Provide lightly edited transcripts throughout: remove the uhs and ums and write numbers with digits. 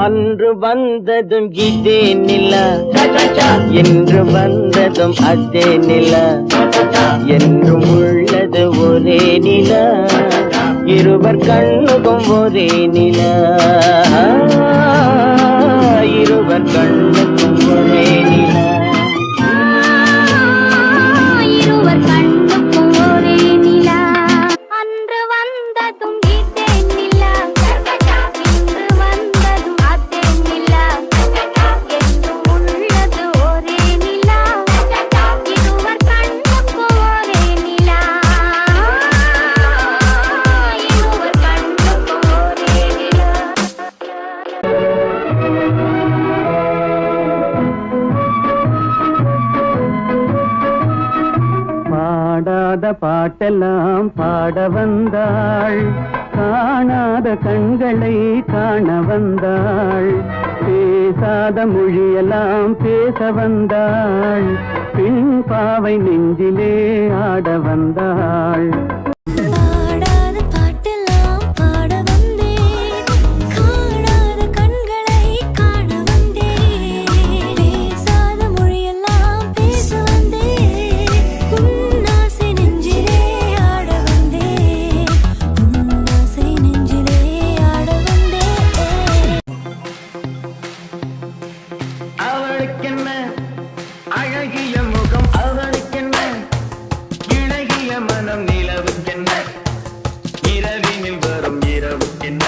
அன்று வந்ததும் இதே நிலா, என்று வந்ததும் அதே நிலா, என்றும் உள்ளது ஒரே நிலா, இருவர் கண்ணுக்கும் ஒரே நிலா, இருவர் கண்ணுக்கும் ஒரே நிலா. பாடாத பாட்டெல்லாம் பாட வந்தாள், காணாத கண்களை காண வந்தாள், பேசாத மொழியெல்லாம் பேச வந்தாள், பெண் பாவை நெஞ்சிலே ஆட வந்தாள். அழகிய முகம் அவளுக்கென்ன, இழகிய மனம் நிலவுக்கென்ன, இரவினில் வரும் இரவுக்கென்ன,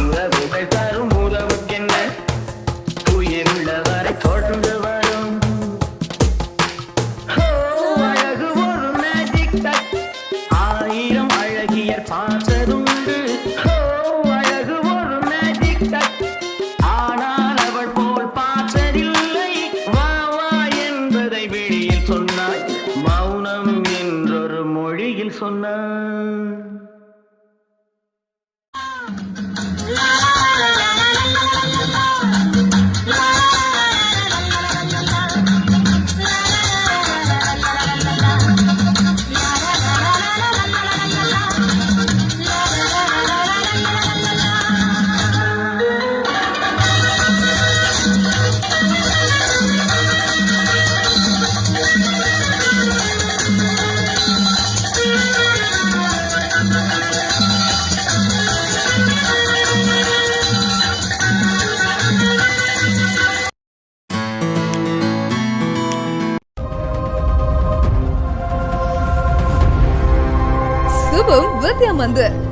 உறவுகள் தரும் உறவுக்கென்ன, உயிருள்ளவரை தொடர்ந்து வரும். அழகு ஒரு மேஜிக் டச், ஆயிரம் அழகியர் பார்த்ததுண்டு. அழகு ஒரு மேஜிக் டச், ஆனால் அவள் போல் பார்த்ததில்லை. சொன்னாய் மௌனம் என்றொரு மொழியில் சொன்னாய். Subum Vidya Mandir.